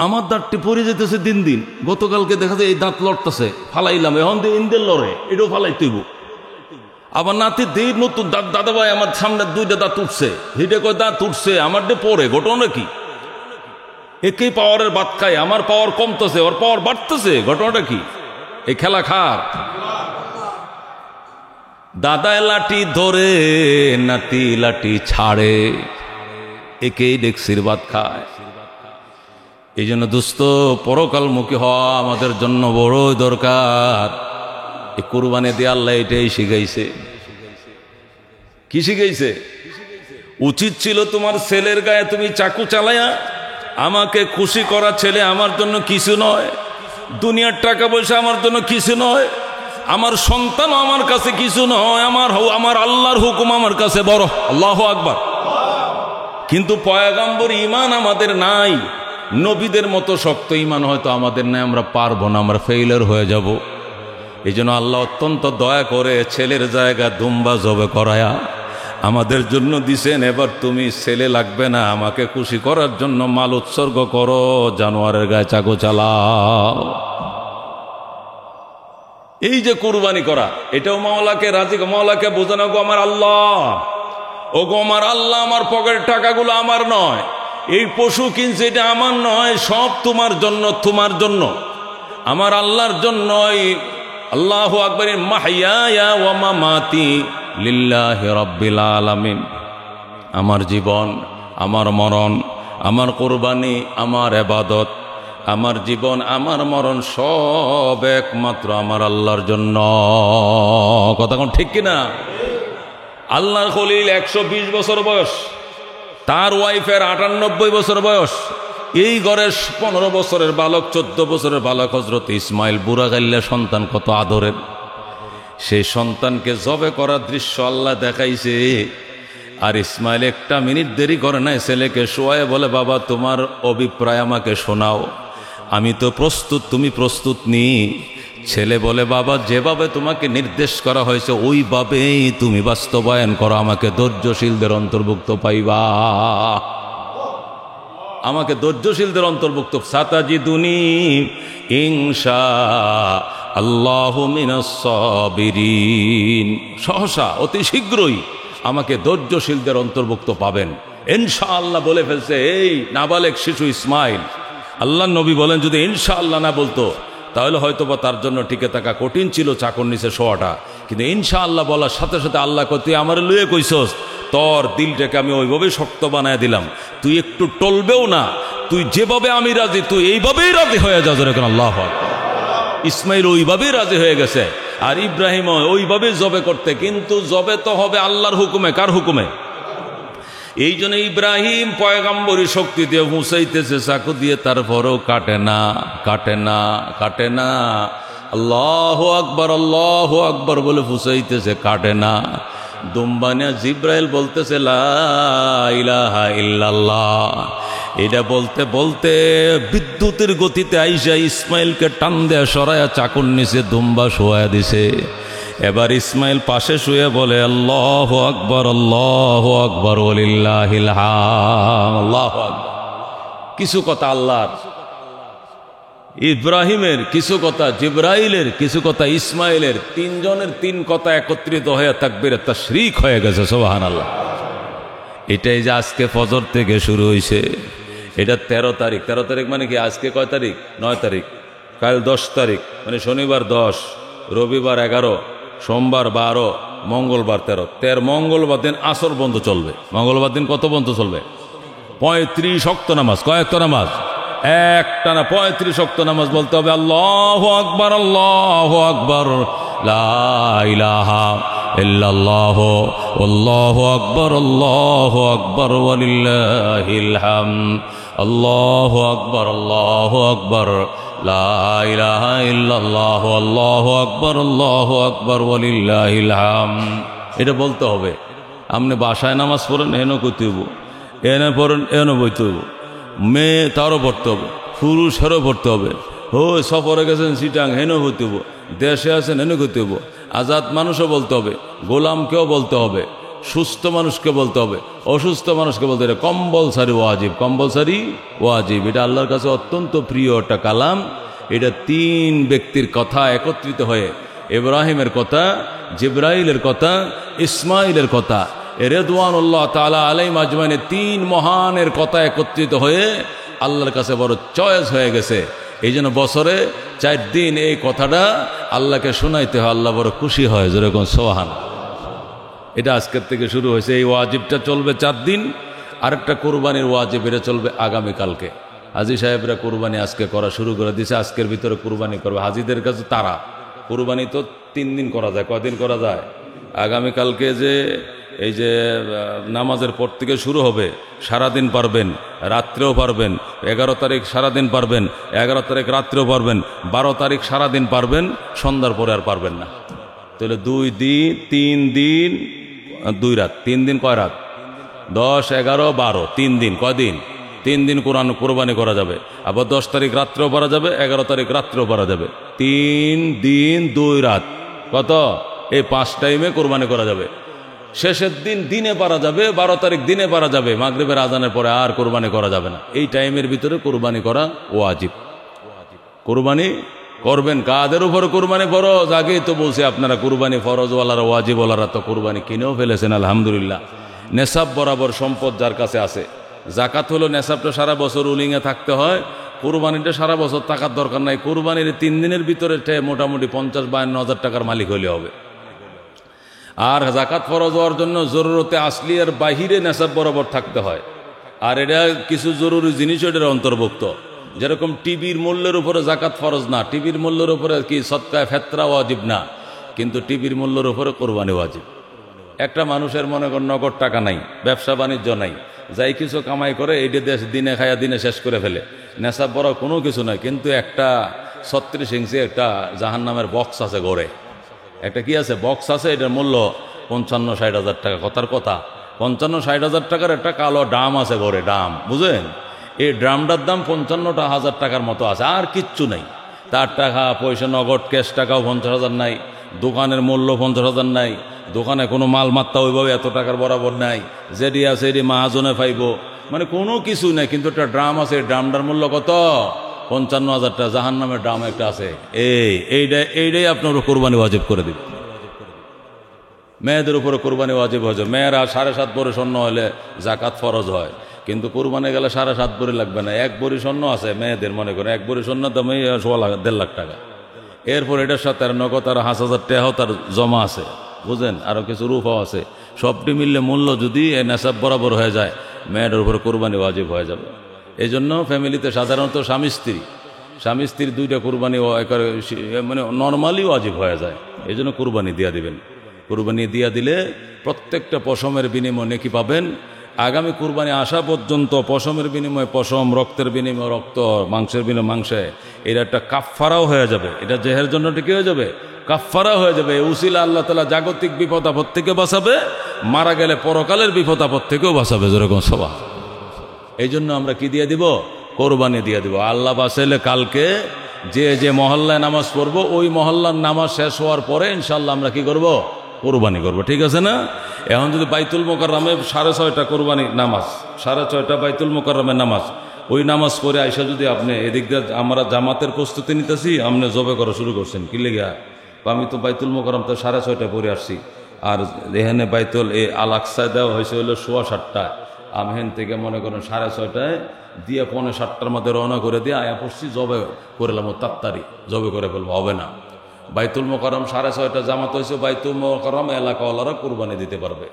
আমার দাঁতটি পড়ে যেতেছে দিন দিন। গতকালকে দেখা যায় এই দাঁত লড়তেছে, ফালাইলাম, এখন ইন্দের লড়ে, এটাও ফালাই তুইব। আবার নাতি দেই নতুন দাঁত, দাদা ভাই আমার সামনে 2টা দাঁত উঠছে, হিটে কয় দাঁত উঠছে, আমার ডে পরে। ঘটনা কি? একই পাওয়ারের ভাত খায়, আমার পাওয়ার কমতেছে, ওর পাওয়ার বাড়তেছে। ঘটনাটা কি? এই খেলা খার। দাদায় লাঠি ধরে, নাতি লাঠি ছাড়ে, একই ডেকসির ভাত খায়। এই জন্য দোস্ত, পরকালমুখী হওয়া আমাদের জন্য বড়ই দরকার। এই কুরবানি দিয়ে আল্লাহ এটাই শিখাইছে। কি শিখাইছে? উচিত ছিল তোমার ছেলের গায়ে তুমি চাকু চালায়া, আমাকে খুশি করা ছেলে আমার জন্য কিছু নয়, দুনিয়ার টাকা পয়সা আমার জন্য কিছু নয়, আমার সন্তান আমার কাছে কিছু নয়, আমার আল্লাহর হুকুম আমার কাছে বড়। আল্লাহু আকবার। কিন্তু পয়গম্বর ঈমান আমাদের নাই, নবীদের মতো শক্ত ঈমান হয়তো আমাদের নাই, আমরা পারবো না, আমরা ফেইলার হয়ে যাব। এই জন্য আল্লাহ অত্যন্ত দয়া করে ছেলের জায়গা দুম্বা জবে করায়া আমাদের জন্য দিছেন। এবার তুমি ছেলে লাগবে না, আমাকে খুশি করার জন্য মাল উৎসর্গ করো, জানোয়ারের গায়ে চাকু চালাও। এই যে কুরবানি করা, এটাও মাওলাকে রাজি, মাওলাকে বোঝানো, গো আমার আল্লাহ, ও গো আমার আল্লাহ, আমার পকেটের টাকাগুলো আমার নয়, এই পশু কিনছে এটা আমার নয়, সব তোমার জন্য, তোমার জন্য, আমার আল্লাহর জন্যই। আল্লাহু আকবার। মাহইয়া ওয়া মামাতি লিল্লাহি রাব্বিল আলামিন। আমার জীবন, আমার মরণ, আমার কুরবানি, আমার ইবাদত, আমার জীবন, আমার মরণ সব একমাত্র আমার আল্লাহর জন্য। কথা কোন ঠিক কিনা? আল্লাহর খলিল 120 বছর বয়স, তার ওয়াইফের 98 বছর বয়স। এই ঘরের 15 বছরের বালক, 14 বছরের বালক হযরত ইসমাইল, বুড়া গাইল্লা সন্তান, কত আদরের। সেই সন্তানকে জবে করার দৃশ্য আল্লাহ দেখাইছে। আর ইসমাইল একটা মিনিট দেরি করে নাই, ছেলেকে শোয়ায় বলে, বাবা তোমার অভিপ্রায় আমাকে শোনাও, আমি তো প্রস্তুত, তুমি প্রস্তুত নি? ছেলে বলে, বাবা যেভাবে তোমাকে নির্দেশ করা হয়েছে ওইভাবেই তুমি বাস্তবায়ন করো, আমাকে ধৈর্যশীলদের অন্তর্ভুক্ত পাইবা, আমাকে ধৈর্যশীলদের অন্তর্ভুক্ত। সাতাজিদুনি ইনশা আল্লাহু মিনাস সাবিরিন, সহসা অতি শীঘ্রই আমাকে ধৈর্যশীলদের অন্তর্ভুক্ত পাবেন ইনশাআল্লাহ বলে ফেলছে এই নাবালেগ শিশু ইসমাইল। আল্লাহ নবী বলেন, যদি ইনশাআল্লাহ না বলতো তাহলে হয়তোবা তার জন্য টিকে থাকা কঠিন ছিল চাকর নিচে শোয়াটা। কিন্তু ইনশাআল্লাহ বলার সাথে সাথে আল্লাহ কই তুই আমার লুয়ে কইছস, তোর দিলটাকে আমি ওইভাবেই শক্ত বানায় দিলাম, তুই একটু টলবেও না, তুই যেভাবে আমি রাজি তুই এইভাবেই রাজি হয়ে যা। যেরকম আল্লাহ ইসমাইল ওইভাবেই রাজি হয়ে গেছে, আর ইব্রাহিম ওইভাবেই জবে করতে, কিন্তু জবে তো হবে আল্লাহর হুকুমে। কার হুকুমে? এই জন্য ইব্রাহিম পয়গাম্বরী শক্তি দিয়ে মুসাইতেছে চাকু দিয়ে, তারপরেও কাটে না, কাটে না, কাটে না। আল্লাহু আকবার বলে ফুসাইতেছে, কাটে না। দুম্বানিয়া জিব্রাইল বলতেছে লা ইলাহা ইল্লাল্লাহ। এটা বলতে বলতে বিদ্যুতের গতিতে আইসা ইসমাইলকে টান দেয়া সরায়া চাকুর নিচে দুম্বা শোয়া দিছে। এবার ইসমাইল পাশে শুয়ে বলে আল্লাহু আকবার ওয়ালিল্লাহিল হামদ। আল্লাহু আকবার। কিছু কথা আল্লাহর, ইব্রাহিমের কিছু কথা, জিব্রাইলের কিছু কথা, ইসমাইলের, তিনজনের তিন কথা একত্রিত হয়ে তাকবীরে তাশরিক হয়ে গেছে। সুবহানাল্লাহ। এটাই যে আজকে ফজর থেকে শুরু হয়েছে, এটা 13 তারিখ। 13 তারিখ মানে কি? আজকে কয় তারিখ? 9 তারিখ। কাল 10 তারিখ, মানে শনিবার 10, রবিবার 11, সোমবার 12, মঙ্গলবার 13। মঙ্গলবার দিন আসর বন্ধ চলবে। মঙ্গলবার দিন কত বন্ধ চলবে? 35 ওয়াক্ত নামাজ। কয় ওয়াক্ত নামাজ? একটা না, 35 ওয়াক্ত নামাজ বলতে হবে। আল্লাহু আকবার, আল্লাহু আকবার, লা ইলাহা ইল্লাল্লাহ, আল্লাহু আকবার, আল্লাহু আকবার, ওয়ালিল্লাহিল হামদ। আল্লাহু আকবার, আল্লাহু আকবার, লা ইলাহা ইল্লাল্লাহ, আল্লাহু আকবার, আল্লাহু আকবার, ওয়ালিল্লাহিল হামদ। এটা বলতে হবে। আপনি বাসায় নামাজ পড়েন, এনে কইতে হইব, এনে পড়েন, এনে বইতে হইব। মেয়ে তারও পড়তে হবে, পুরুষেরও পড়তে হবে। সফরে গেছেন চিটাং, হেনও হইতে হইব। দেশে আছেন, হেনে করতে হইব। আজাদ মানুষও বলতে হবে, গোলামকেও বলতে হবে, সুস্থ মানুষকে বলতে হবে, অসুস্থ মানুষকে বলতে হবে। কম্পালসারি ওয়াজিব, কম্পালসারি ওয়াজিব। এটা আল্লাহর কাছে অত্যন্ত প্রিয় একটা কালাম। এটা 3 ব্যক্তির কথা একত্রিত হয়ে, ইব্রাহিমের কথা, জিব্রাইলের কথা, ইসমাইলের কথা, রিদওয়ানুল্লাহ তাআলা আলাইহিম আজমাইন, 3 মহানের কথা একত্রিত হয়ে আল্লাহর কাছে বড় চয়েস হয়ে গেছে। এই জন্য বছরে 4 দিন এই কথাটা আল্লাহকে শোনাইতে হয়, আল্লাহ বড় খুশি হয়। যেরকম সোহান। এটা আজকের থেকে শুরু হয়েছে। এই ওয়াজিবটা চলবে 4 দিন। আরেকটা কোরবানির ওয়াজিব, এটা চলবে আগামীকালকে। হাজি সাহেবরা কোরবানি আজকে করা শুরু করে দিয়েছে। আজকের ভিতরে কোরবানি করবে হাজিদের কাছে তারা। কোরবানি তো 3 দিন করা যায়। কয়দিন করা যায়? আগামীকালকে যে এই যে নামাজের পর থেকে শুরু হবে, সারাদিন পারবেন, রাত্রেও পারবেন। 11 তারিখ সারাদিন পারবেন, 11 তারিখ রাত্রেও পারবেন, 12 তারিখ সারাদিন পারবেন, সন্ধ্যার পরে আর পারবেন না। তাহলে 2 দিন, 3 দিন, 2 রাত। 3 দিন কয় রাত? 10, 11, 12, 3 দিন। কয়দিন? 3 দিন কোরবানি করা যাবে। আবার 10 তারিখ রাত্রেও পারা যাবে, 11 তারিখ রাত্রেও পারা যাবে। 3 দিন 2 রাত। কত? এই 5 টাইমে কোরবানি করা যাবে। শেষের দিন দিনে পারা যাবে, 12 তারিখ দিনে পারা যাবে। মাগরিবের আজানের পরে আর কোরবানি করা যাবে না। এই টাইমের ভিতরে কোরবানি করা ওয়াজিব। কোরবানি করবেন। কাদের উপর কোরবানি ফরজ? আগেই তো বলছি আপনারা, কোরবানি ফরজওয়ালারা, ওয়াজিবওয়ালারা তো কোরবানি কিনেও ফেলেছেন আলহামদুলিল্লাহ। নেশাব বরাবর সম্পদ যার কাছে আছে। জাকাত হলো নেশাবটা সারা বছর উলিংয়ে থাকতে হয়, কোরবানিটা সারা বছর থাকার দরকার নাই। কোরবানির 3 দিনের ভিতরে মোটামুটি 50-52 হাজার টাকার মালিক হইলে হবে। আর জাকাত ফরজ হওয়ার জন্য জরুরতে আসলিয়ার বাহিরে নেশাব বরাবর থাকতে হয়। আর এটা কিছু জরুরি জিনিস এটার অন্তর্ভুক্ত। যেরকম টিভির মূল্যের উপরে জাকাত ফরজ না, টিভির মূল্যের উপরে কি সদকায়ে ফেতরা ওয়াজিব না, কিন্তু টিভির মূল্যের উপরে কোরবানি ওয়াজিব। একটা মানুষের মনে করেন নগদ টাকা নাই, ব্যবসা বাণিজ্য নাই, যাই কিছু কামাই করে এইটা দেশ দিনে খায়া দিনে শেষ করে ফেলে, নেশাব বড় কোনো কিছু নাই, কিন্তু একটা 36 ইঞ্চি একটা জাহান্নামের বক্স আছে ঘরে। একটা কি আছে? বক্স আছে। এটার মূল্য 55-60 হাজার টাকা। কথার কথা, 55-60 হাজার টাকার একটা কালো ড্রাম আছে ঘরে, ড্রাম, বুঝেন? এই ড্রামটার দাম 55,000 টাকার মতো আছে, আর কিচ্ছু নাই। তার টাকা পয়সা, নগদ ক্যাশ টাকাও 50,000 নাই, দোকানের মূল্য 50,000 নাই, দোকানে কোনো মালমাত্তা ওইভাবে এত টাকার বরাবর নাই, যেটি আছে এটি মাহাজনে পাইব, মানে কোনো কিছু নাই, কিন্তু একটা ড্রাম আছে। ড্রামটার মূল্য কত? 55,000 টাকা। জাহান্নামের ড্রাম একটা আছে। এইটাই আপনার কোরবানি ওয়াজিব করে দিবে। মেয়েদের উপরে কোরবানি ওয়াজিব হয়েছে। মেয়েরা 7.5 ভরি স্বর্ণ হলে জাকাত ফরজ হয়, কিন্তু কোরবানি গেলে 7.5 ভরি লাগবে না, 1 ভরি স্বর্ণ আছে মেয়েদের, মনে করেন 1 ভরি স্বর্ণ দামে 1.5 লাখ টাকা। এরপর এটার সাথে আর নগদ আর 5,000 টাকাও তার জমা আছে, বুঝেন, আরও কিছু রূপাও আছে। সবটি মিললে মূল্য যদি নেশাব বরাবর হয়ে যায়, মেয়েটার উপরে কোরবানি ওয়াজিব হয়ে যাবে। এই জন্য ফ্যামিলিতে সাধারণত স্বামী স্ত্রীর 2টা কোরবানি মানে নর্মালি ওয়াজিব হয়ে যায়। এই জন্য কোরবানি দিয়া দিবেন। কোরবানি দিয়া দিলে প্রত্যেকটা পশমের বিনিময়ে নেকি পাবেন। আগামী কোরবানি আসা পর্যন্ত পশমের বিনিময়ে পশম, রক্তের বিনিময়ে রক্ত, মাংসের বিনিময়ে মাংসে, এটা একটা কাফফারাও হয়ে যাবে। এটা জেহের জন্য কি হয়ে যাবে? কাফফারা হয়ে যাবে। উসিলা আল্লাহ তাআলা জাগতিক বিপদ আপদ থেকে বাঁচাবে, মারা গেলে পরকালের বিপদ আপদ থেকেও বাঁচাবে, যেরকম সবাই। এই জন্য আমরা কি দিয়ে দিব? কোরবানি দিয়ে দিব। আল্লাহ বাঁচাইলে কালকে যে মহল্লায় নামাজ পড়বো, ওই মহল্লার নামাজ শেষ হওয়ার পরে ইনশাল্লাহ আমরা কি করব? কোরবানি করব। ঠিক আছে না? এখন যদি বাইতুল মোকাররমে 6:30 কোরবানি নামাজ, 6:30 বাইতুল মোকাররমে নামাজ, ওই নামাজ পড়ে আইসা যদি আপনি এদিক দিয়ে আমরা জামাতের প্রস্তুতি নিতেছি, আপনি জবে করা শুরু করছেন, কি লেগা? আমি তো বাইতুল মোকাররম তো 6:30 পড়ে আসছি, আর এখানে বাইতুল আল আকসায় দেওয়া হয়েছে হলো 7:15। আমি হেন থেকে মনে করেন 6:30 দিয়ে 6:45 মধ্যে রওনা করে দিয়ে আয়া পড়ছি, জবে করলাম তাড়াতাড়ি জবে করে ফেলবো, হবে না। বাইতুল মোকাররম 6:30 জামাত হয়েছে, বাইতুল মোকাররম এলাকাওয়ালারা কোরবানি দিতে পারবে।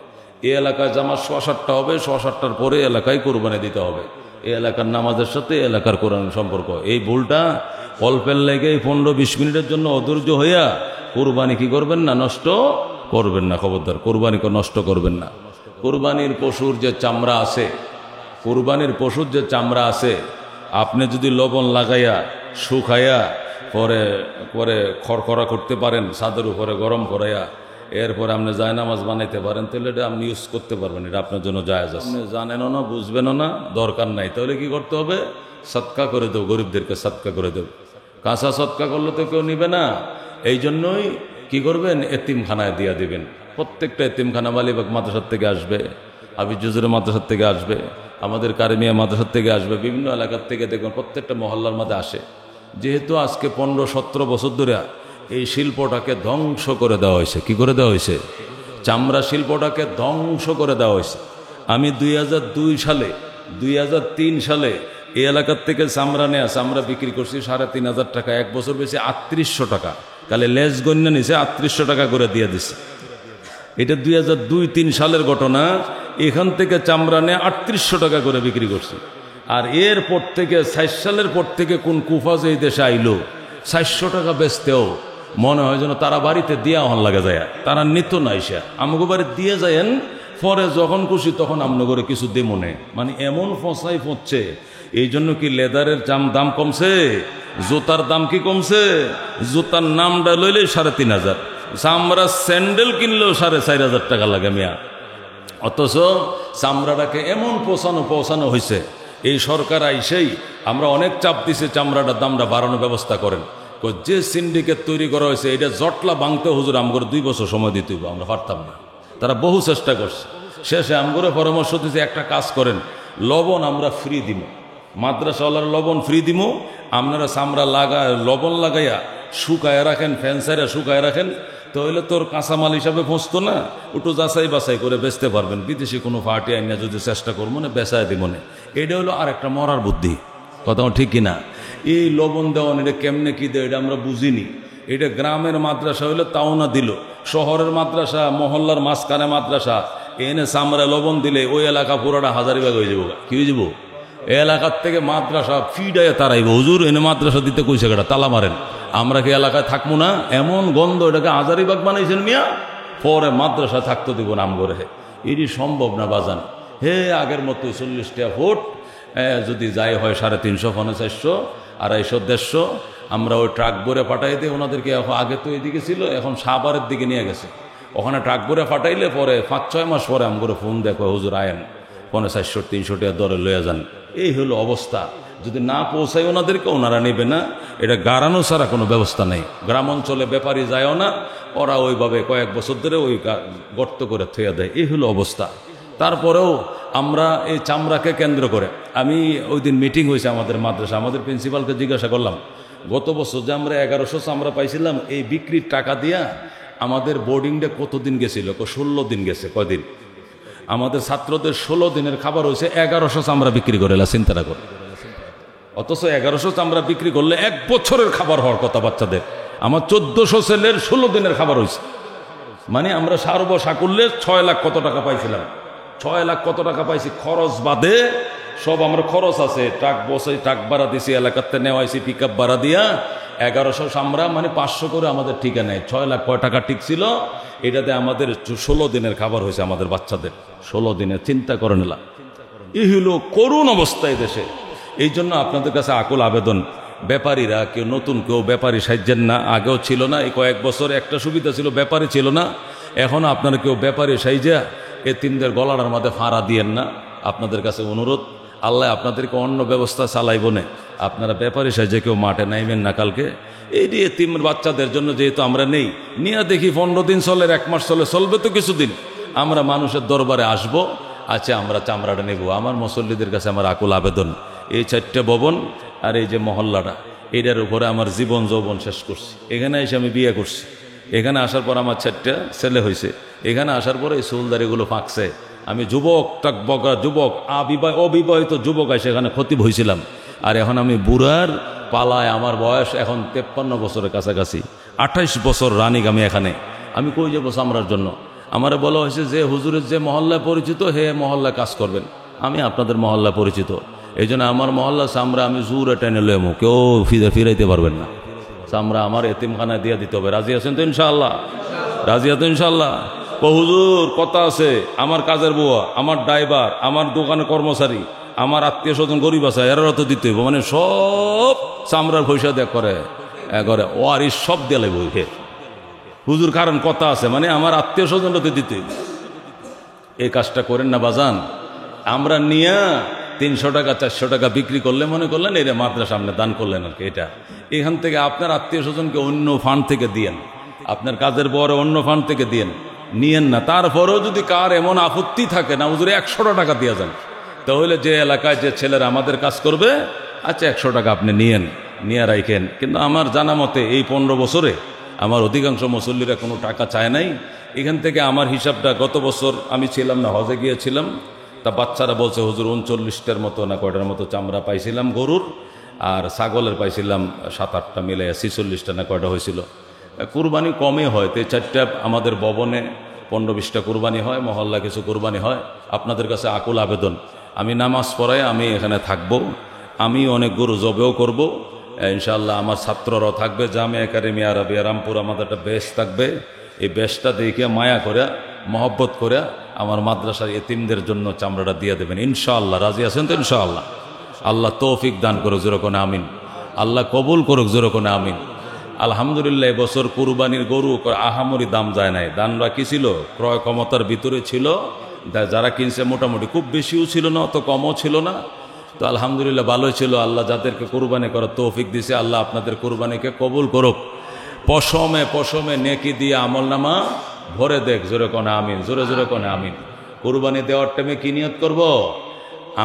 এই এলাকায় জামাত 7:15 হবে, 7:15 পরে এলাকায় কোরবানি দিতে হবে। এই এলাকার নামাজের সাথে এলাকার কোরআনের সম্পর্ক। এই ভুলটা অল্পের লেগে 15-20 মিনিটের জন্য অধৈর্য হইয়া কোরবানি কি করবেন না, নষ্ট করবেন না, খবরদার কোরবানি নষ্ট করবেন না। কোরবানির পশুর যে চামড়া আছে, কোরবানির পশুর যে চামড়া আছে, আপনি যদি লবণ লাগাইয়া শুকাইয়া পরে পরে খড়খড়া করতে পারেন, ছাদের উপরে গরম করাইয়া, এরপরে আপনি জায়নামাজ বানাইতে পারেন, তাহলে এটা আপনি ইউজ করতে পারবেন, এটা আপনার জন্য জায়েজ আছে। আপনি জানেনও না, বুঝবেনও না, দরকার নাই, তাহলে কি করতে হবে? সদকা করে দেব, গরিবদেরকে সদকা করে দেব। কাঁচা সদকা করলে তো কেউ নিবে না। এই জন্যই কি করবেন? এতিমখানায় দিয়া দিবেন। প্রত্যেকটা এতিমখানা মালিবাগ মাদ্রাসার থেকে আসবে, হাফিজ জুজুরের মাদ্রাসার থেকে আসবে, আমাদের কারিমিয়া মাদ্রাসার থেকে আসবে, বিভিন্ন এলাকার থেকে দেখবেন প্রত্যেকটা মহল্লার মধ্যে আসে। যেহেতু আজকে 15-17 বছর ধরে এই শিল্পটাকে ধ্বংস করে দেওয়া হয়েছে। কি করে দেওয়া হয়েছে? চামড়া শিল্পটাকে ধ্বংস করে দেওয়া হয়েছে। আমি 2003 সালে এই এলাকার থেকে চামড়া বিক্রি করছি 3,500 টাকা, 1 বছর বেশি 3800 টাকা, কালে লেজ গণ্য নিছে 3800 টাকা করে দিয়ে দিছে। এটা 2002-3 সালের ঘটনা। এখান থেকে চামড়া নিয়ে 3800 টাকা করে বিক্রি করছি। আর এরপর থেকে 60 সালের পর থেকে কোন কুফাজ এই দেশে আইলো, 400 টাকা বেচতেও মনে হয় যেন তারা বাড়িতে দিয়া হন লাগে যায়, তারা নিত না, এসে আমাকে বাড়ি দিয়ে যায়েন, পরে যখন খুশি তখন আমনে করে কিছু দে মনে, মানে এমন ফসাই পড়ছে। এই জন্য কি লেদারের দাম কমছে, জুতার দাম কি কমছে? জুতার নামটা লইলে 3,500, চামড়া স্যান্ডেল কিনলেও 4,500 টাকা লাগে মিয়া। অথচ চামড়াটাকে এমন পৌঁছানো হয়েছে, এই সরকার আইসেই আমরা অনেক চাপ দিছে, চামড়াটার দামটা বাড়ানোর ব্যবস্থা করেন। যে সিন্ডিকেট তৈরি করা হয়েছে, এটা জটলা ভাঙতে হুজুর আমগরে 2 বছর সময় দিতে হবে, আমরা পারতাম না। তারা বহু চেষ্টা করছে, শেষে আমগরে পরামর্শ দিচ্ছে একটা কাজ করেন, লবণ আমরা ফ্রি দিব, মাদ্রাসাওয়ালার লবণ ফ্রি দিব, আপনারা চামড়া লবণ লাগাইয়া শুকায় রাখেন, ফ্যান্সাইরা শুকায় রাখেন, তাহলে তোর কাঁচামাল হিসাবে পৌঁছতো না, ওটু যাচাই বাছাই করে বেচতে পারবেন। বিদেশি কোনো পার্টি আইনা যদি চেষ্টা করবো না, বেচায় দিব না। এটা হলো আর একটা মরার বুদ্ধি, কথা ঠিক কিনা? এই লবণ দেওয়ান এটা কেমনে কি দেয় এটা আমরা বুঝিনি। এটা গ্রামের মাদ্রাসা হইলে তাও না দিল, শহরের মাদ্রাসা, মহল্লার মাঝখানে মাদ্রাসা, এনে চামড়া লবণ দিলে ওই এলাকা পুরোটা হাজারিবাগ হয়ে যাবো। কি হয়ে যাবো? এলাকার থেকে মাদ্রাসা ফিডায় তারাইব, হুজুর এনে মাদ্রাসা দিতে কইছে কেটা, তালা মারেন, আমরা কি এলাকায় থাকবো না? এমন গন্ধ, এটাকে হাজারিবাগ বানাইছেন মিয়া, পরে মাদ্রাসা থাকতে দিব নাম করে। এটি সম্ভব না বাজান। হে আগের মতো 40 টাকা ফুট যদি যাই হয় 350, 450, 250, 150, আমরা ওই ট্রাক ভরে পাঠাই দিই ওনাদেরকে। এখন আগে তো এদিকে ছিল, এখন সাভারের দিকে নিয়ে গেছে, ওখানে ট্রাক ভরে পাঠাইলে পরে 5-6 মাস পরে আমগরে ফোন দেখো, হুজুর আয়েন 450, 300 টাকা দরে লয়ে যান। এই হলো অবস্থা। যদি না পৌঁছাই ওনাদেরকে, ওনারা নেবে না। এটা গাড়ানো ছাড়া কোনো ব্যবস্থা নেই। গ্রাম অঞ্চলে ব্যাপারী যায়ও না, ওরা ওইভাবে কয়েক বছর ধরে ওই গর্ত করে থইয়া দেয়। এই হলো অবস্থা। তারপরেও আমরা এই চামড়াকে কেন্দ্র করে, আমি ওই দিন মিটিং হয়েছে আমাদের মাদ্রাসা, আমাদের প্রিন্সিপালকে জিজ্ঞাসা করলাম, গত বছর যে আমরা 1100 চামড়া পাইছিলাম, এই বিক্রির টাকা দিয়া আমাদের বোর্ডিংটা কতদিন গেছিল? 16 দিন গেছে। কয়দিন? আমাদের ছাত্রদের 16 দিনের খাবার হয়েছে 1100 চামড়া বিক্রি করে, চিন্তা করে। অথচ 1100 চামড়া বিক্রি করলে 1 বছরের খাবার হওয়ার কথা বাচ্চাদের। আমার 1400 ছেলের 16 দিনের খাবার হয়েছে। মানে আমরা সাকুল্যে 6 লাখ কত টাকা পাইছিলাম, 6 লাখ কত টাকা পাইছি খরচ বাদে। সব আমার খরচ আছে, ট্রাক বসে ট্রাক ভাড়া দিছি, এলাকাতে নেওয়াইছি পিক আপ ভাড়া দিয়া 1100 চামড়া মানে 500 করে আমাদের ঠিকা নেয়। 6 লাখ কয় টাকা ঠিক ছিল, এটাতে আমাদের 16 দিনের খাবার হয়েছে আমাদের বাচ্চাদের। 16 দিনে চিন্তা করে নিলাম। এই হলো করুণ অবস্থায় দেশে। এই জন্য আপনাদের কাছে আকুল আবেদন, ব্যাপারীরা কেউ নতুন কেউ ব্যাপারী সাহায্যেন না, আগেও ছিল না। এই কয়েক বছর একটা সুবিধা ছিল, ব্যাপারী ছিল না। এখন আপনারা কেউ ব্যাপারী সাইজা এতিমদের গলার মধ্যে ফাঁড়া দিয়েন না, আপনাদের কাছে অনুরোধ। আল্লাহ আপনাদেরকে অন্য ব্যবস্থা চালাইব না, আপনারা ব্যাপারী সাইজে কেউ মাঠে নাইবেন না কালকে। এই যে এতিমের বাচ্চাদের জন্য যেহেতু আমরা নেই, নিয়ে দেখি 15 দিন চলে, 1 মাস চলবে তো কিছুদিন, আমরা মানুষের দরবারে আসব, আচ্ছা আমরা চামড়াটা নেব। আমার মুসল্লিদের কাছে আমার আকুল আবেদন, এই 4টে ভবন আর এই যে মহল্লাটা, এটার উপরে আমার জীবন যৌবন শেষ করছি। এখানে এসে আমি বিয়ে করছি, এখানে আসার পর আমার 4টে ছেলে হয়েছে, এখানে আসার পরে এই চুলদারিগুলো ফাঁকছে। আমি যুবক অবিবাহিত যুবক এসে এখানে খতিব হয়েছিলাম, আর এখন আমি বুড়ার পালায়, আমার বয়স এখন 53 বছরের কাছাকাছি, 28 বছর রানিক আমি এখানে। আমি কই যাবো চামড়ার জন্য? আমার বলা হয়েছে যে হুজুরের যে মহল্লায় পরিচিত, হে মহল্লায় কাজ করবেন। আমি আপনাদের মহল্লা পরিচিত, এই জন্য আমার মহল্লা চামড়া আমি জোরে টেনে লইমু, কেউ ফিরাইতে পারবেন না। চামড়া আমার এতিমখানায় দিয়ে দিতে হবে। রাজি আছেন তো ইনশাআল্লাহ? রাজি আছেন ইনশাআল্লাহ? হুজুর কথা আছে, আমার কাজের বুয়া, আমার ড্রাইভার, আমার দোকানের কর্মচারী, আমার আত্মীয় স্বজন গরিব আছে, এরাও তো দিতে হইব। মানে সব চামড়ার পয়সা দেখ করে ও আর সব দিয়ে বই হে হুজুর, কারণ কথা আছে, মানে আমার আত্মীয় স্বজনরা তো দিতে হইব। এই কাজটা করেন না বাজান। আমরা নিয়ে 300 টাকা 400 টাকা বিক্রি করলে মনে করলেন এরা মাদ্রাসা সামনে দান করলেন আর কি। এটা এখান থেকে আপনার আত্মীয় স্বজনকে অন্য ফান্ড থেকে দিয়েন, আপনার কাজের বড় অন্য ফান্ড থেকে দিয়েন, নিয়েন না। তারপরেও যদি কার এমন আপত্তি থাকে না হুজুর 100 টাকা দিয়ে যান, তাহলে যে এলাকায় যে ছেলেরা আমাদের কাজ করবে, আচ্ছা 100 টাকা আপনি নিয়ে রাখেন। কিন্তু আমার জানা মতে এই 15 বছরে আমার অধিকাংশ মুসল্লিরা কোনো টাকা চায় নাই। এখান থেকে আমার হিসাবটা, গত বছর আমি ছিলাম না, হজে গিয়েছিলাম, তা বাচ্চারা বলছে হুজুর 39টার মতো না কয়টার মতো চামড়া পাইছিলাম গরুর, আর ছাগলের পাইছিলাম 7-8টা মিলে 46টা না কয়টা হয়েছিল। কুরবানি কমই হয়, তো 4টা আমাদের ভবনে 15-20টা কুরবানি হয়, মহল্লা কিছু কুরবানি হয়। আপনাদের কাছে আকুল আবেদন, আমি নামাজ পড়াই আমি এখানে থাকব, আমি অনেক গরু জবেও করব ইনশাআল্লাহ। আমার ছাত্ররাও থাকবে, জামিয়া একাডেমি আরাবিয়া রামপুর আমাদের একটা বেশ থাকবে। এই বেশটা দেখে মায়া করে মহব্বত করে আমার মাদ্রাসার এতিমদের জন্য চামড়াটা দিয়ে দেবেন ইনশাআল্লাহ। রাজি আছেন তো ইনশাআল্লাহ? আল্লাহ তৌফিক দান করুক, যেরকম আমিন। আল্লাহ কবুল করুক, যেরকম আমিন। আলহামদুলিল্লাহ এবছর কুরবানির গরু আহামরি দাম যায় নাই। দামরা কি ছিল, ক্রয় ক্ষমতার ভিতরে ছিল, যারা কিনছে মোটামুটি, খুব বেশিও ছিল না, অত কমও ছিল না। তো আলহামদুলিল্লাহ ভালোই ছিল। আল্লাহ যাদেরকে কুরবানি করার তৌফিক দিছে, আল্লাহ আপনাদের কুরবানিকে কবুল করুক। পশমে নেকি দিয়ে আমলনামা ভরে দেখ, জোরে কোন আমিন, জোরে জোরে কোন আমিন। কুরবানি দেওয়ার টাইমে কি নিয়ত করব?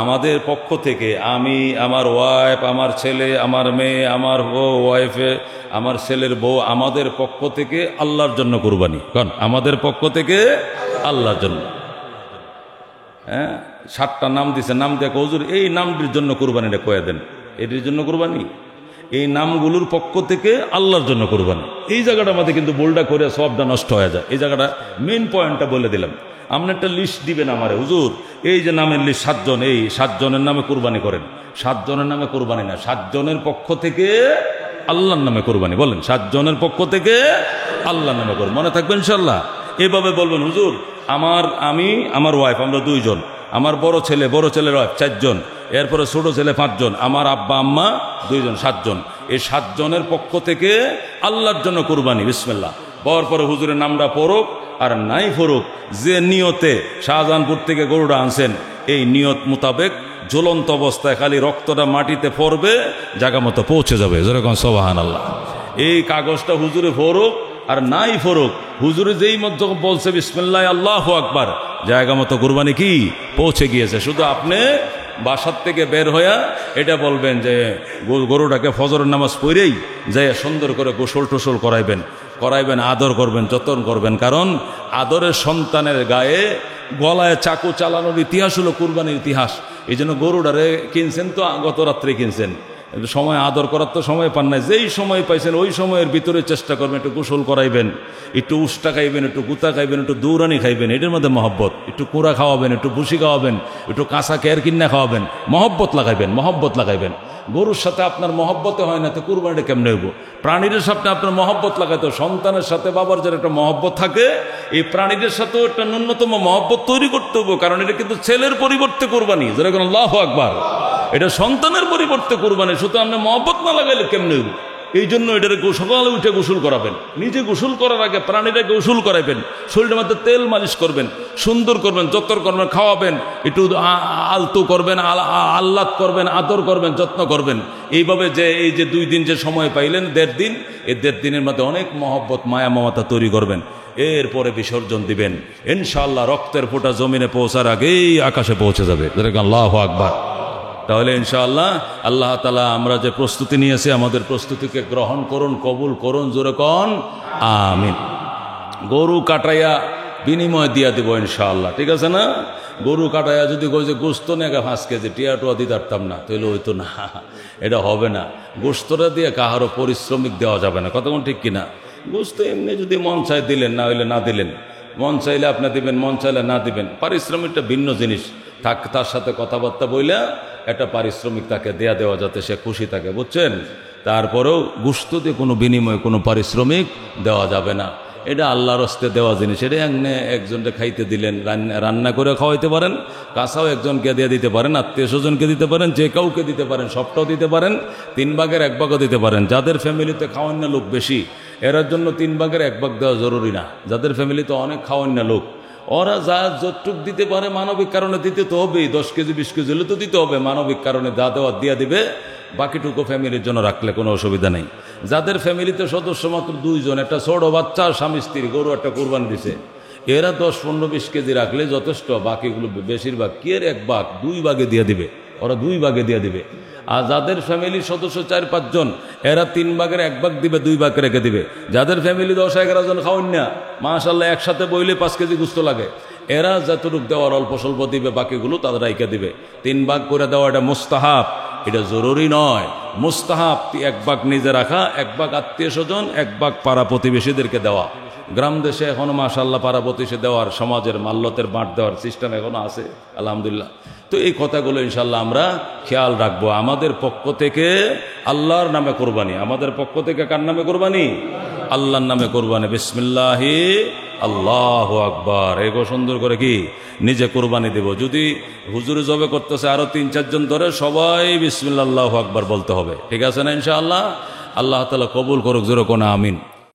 আমাদের পক্ষ থেকে আমি, আমার ওয়াইফ, আমার ছেলে, আমার মেয়ে, আমার ওয়াইফে, আমার ছেলের বউ, আমাদের পক্ষ থেকে আল্লাহর জন্য কুরবানি। কারণ আমাদের পক্ষ থেকে আল্লাহর জন্য, হ্যাঁ 7টা নাম দিছে, নাম দেখো হুজুর এই নামটির জন্য কুরবানিটা কয়ে দেন, এটির জন্য কুরবানি, এই নামগুলোর পক্ষ থেকে আল্লাহর জন্য কুরবানি। এই জায়গাটা আমাদের কিন্তু বোল্ডা করে সবটা নষ্ট হয়ে যায়। এই জায়গাটা মেইন পয়েন্টটা বলে দিলাম। আপনি একটা লিস্ট দিবেন আমারে, হুজুর এই যে নামের লিস্ট 7 জন, এই 7 জনের নামে কুরবানি করেন। 7 জনের নামে কুরবানি না, 7 জনের পক্ষ থেকে আল্লাহর নামে কুরবানি। বলেন 7 জনের পক্ষ থেকে আল্লাহর নামে করবেন, মনে থাকবেন ইনশাআল্লাহ। এভাবে বলবেন হুজুর আমি আমার ওয়াইফ, আমরা 2 জন, আমার বড় ছেলের ওয়াইফ 4 জন, এরপরে ছোট ছেলে 5 জন, আমার আব্বা আম্মা 2 জন, 7 জন। এই 7 জনের পক্ষ থেকে আল্লাহর জন্য কুরবানি। বিসমিল্লাহ বলার পরে হুজুরের নামটা পড়ুক আর নাই পড়ুক, যে নিয়তে শাহজাহানপুর থেকে গরুটা আনছেন, এই নিয়ত মোতাবেক জ্বলন্ত অবস্থায় খালি রক্তটা মাটিতে পড়বে, জায়গা মতো পৌঁছে যাবে, যেরকম সুবহানাল্লাহ। এই কাগজটা হুজুরে পড়ুক আর নাই ফরুক, হুজুরে যেই মধ্যে বলছে বিসমিল্লাহ আল্লাহু আকবার, জায়গা মতো কুরবানি কি পৌঁছে গিয়েছে। শুধু আপনি বাসার থেকে বের হইয়া এটা বলবেন যে গরুটাকে ফজরের নামাজ পড়েই যাই সুন্দর করে গোসল টোসল করাইবেন, আদর করবেন, যত্ন করবেন। কারণ আদরের সন্তানের গায়ে গলায় চাকু চালানোর ইতিহাস হলো কুরবানির ইতিহাস। এই জন্য গরুটারে কিনছেন তো গত রাত্রে কিনছেন, সময় আদর করার তো সময় পান নাই, যেই সময় পাইছেন ওই সময়ের ভিতরে চেষ্টা করবেন, একটু গোসল করাইবেন, একটু উষ্টা খাইবেন, একটু গুতা খাইবেন, একটু দৌড়ানি খাইবেন, এটার মধ্যে মহব্বত। একটু কুড়া খাওয়াবেন, একটু ভুসি খাওয়াবেন, একটু কাঁচা কেয়ার কিনা খাওয়াবেন, মহব্বত লাগাইবেন, মহব্বত লাগাইবেন। গরুর সাথে আপনার মহব্বতে হয় না তো কুরবানিটা কেমনে হইব? প্রাণীদের সাথে আপনার মহব্বত লাগাইতে, সন্তানের সাথে বাবার যার একটা মহব্বত থাকে, এই প্রাণীদের সাথেও একটা ন্যূনতম মহব্বত তৈরি করতে হবে, কারণ এটা কিন্তু ছেলের পরিবর্তে কুরবানি, যেরকম আল্লাহু আকবার, এটা সন্তানের পরিবর্তে কুরবানি। শুধু আপনি মহব্বত না লাগাইলে কেমনে হইব? এই জন্য এটার সকালে উঠে গোসল করাবেন, নিজে গোসল করার আগে প্রাণীরা গোসল করাবেন, শরীরের মধ্যে তেল মালিশ করবেন, সুন্দর করবেন, যত্ন করবেন, খাওয়াবেন, একটু আলতো করবেন, আহ্লাদ করবেন, আদর করবেন, যত্ন করবেন। এইভাবে যে এই যে 2 দিন যে সময় পাইলেন, 1.5 দিন, এই 1.5 দিনের মধ্যে অনেক মহব্বত মায়া মমতা তৈরি করবেন। এরপরে বিসর্জন দিবেন, ইনশাআল্লাহ রক্তের ফোঁটা জমিনে পৌঁছার আগেই আকাশে পৌঁছে যাবে। আল্লাহু আকবার। তাহলে ইনশাআল্লাহ আল্লাহ তাআলা আমরা যে প্রস্তুতি নিয়েছি, আমাদের প্রস্তুতিকে গ্রহণ করুন, কবুল করুন, জোরে কোন আমিন। গরু কাটাইয়া বিনিময় দিয়া দিব ইনশাআল্লাহ, ঠিক আছে না? গরু কাটাইয়া যদি কই যে গোস্ত নেগা 5 কেজি টিয়াটুয়া দিতে পারতাম না, তাহলে হইতো না, এটা হবে না। গোস্তটা দিয়ে কাহারও পরিশ্রমিক দেওয়া যাবে না, কতক্ষণ ঠিক কিনা? গোস্ত এমনি যদি মন চাই দিলেন, না হইলে না দিলেন, মন চাইলে আপনি দিবেন, মন চাইলে না দিবেন। পারিশ্রমিকটা ভিন্ন জিনিস, তার সাথে কথাবার্তা বইলা একটা পারিশ্রমিক তাকে দেওয়া যাতে সে খুশি থাকে, বুঝছেন? তারপরেও গোশত দিয়ে কোনো বিনিময়ে কোনো পারিশ্রমিক দেওয়া যাবে না, এটা আল্লাহর হস্তে দেওয়া জিনিস। এটা এমনি একজনকে খাইতে দিলেন, রান্না করে খাওয়াইতে পারেন, কাঁচাও একজনকে দিয়ে দিতে পারেন, আত্মীয় স্বজনকে দিতে পারেন, যে কাউকে দিতে পারেন, সবটাও দিতে পারেন, 3 ভাগের 1 ভাগও দিতে পারেন। যাদের ফ্যামিলিতে খাওয়ান্য লোক বেশি, এরার জন্য 3 ভাগের 1 ভাগ দেওয়া জরুরি না। যাদের ফ্যামিলিতে অনেক খাওয়ান্য লোক, ওরা যা যতটুক দিতে পারে মানবিক কারণে দিতে তো হবেই, 10 কেজি 20 কেজি হলে তো দিতে হবে, মানবিক কারণে যা দেওয়া দিয়ে দিবে, বাকিটুকু ফ্যামিলির জন্য রাখলে কোনো অসুবিধা নেই। যাদের ফ্যামিলিতে সদস্য মাত্র 2 জন, একটা ছোট বাচ্চা, স্বামী স্ত্রী, গরু একটা কুরবানি দিছে, এরা 10, 15, 20 কেজি রাখলে যথেষ্ট। বাকিগুলো বেশিরভাগ কি এর 1 ভাগ 2 ভাগে দিয়ে দিবে, ওরা 2 ভাগে দিয়ে দিবে। আর যাদের ফ্যামিলির সদস্য 4-5 জন, এরা 3 ভাগের 1 ভাগ দিবে, 2 ভাগ রেখে দিবে। যাদের ফ্যামিলি 10-11 জন খাওয়ান না, মাশাআল্লাহ একসাথে বইলে 5 কেজি গোশত লাগে, এরা যতটুকু দেওয়ার অল্প স্বল্প দিবে, বাকিগুলো তাদের রাইখা দিবে। 3 ভাগ করে দেওয়া এটা মুস্তাহাব, এটা জরুরি নয়, মুস্তাহাব। 1 ভাগ নিজে রাখা, 1 ভাগ আত্মীয় স্বজন, 1 ভাগ পাড়া প্রতিবেশীদেরকে দেওয়া। গ্রাম দেশে এখনো মাশাআল্লাহ পাড়া প্রতিবেশী দেওয়ার, সমাজের মাল্যতের বাঁট দেওয়ার সিস্টেম এখনো আছে, আলহামদুলিল্লাহ। তো এই কথাগুলো ইনশাল্লাহ আমরা খেয়াল রাখবো। আমাদের পক্ষ থেকে আল্লাহর নামে কোরবানি, আমাদের পক্ষ থেকে কার নামে কোরবানি? আল্লাহর নামে কোরবানি। বিসমিল্লাহি আল্লাহু আকবার, এগো সুন্দর করে কি নিজে কোরবানি দেব। যদি হুজুরে জবে করতেছে আরো 3-4 জন ধরে, সবাই বিসমিল্লাহ আল্লাহু আকবার বলতে হবে, ঠিক আছে না? ইনশাআল্লাহ আল্লাহ তাআলা কবুল করুক, জোরে কোন আমিন।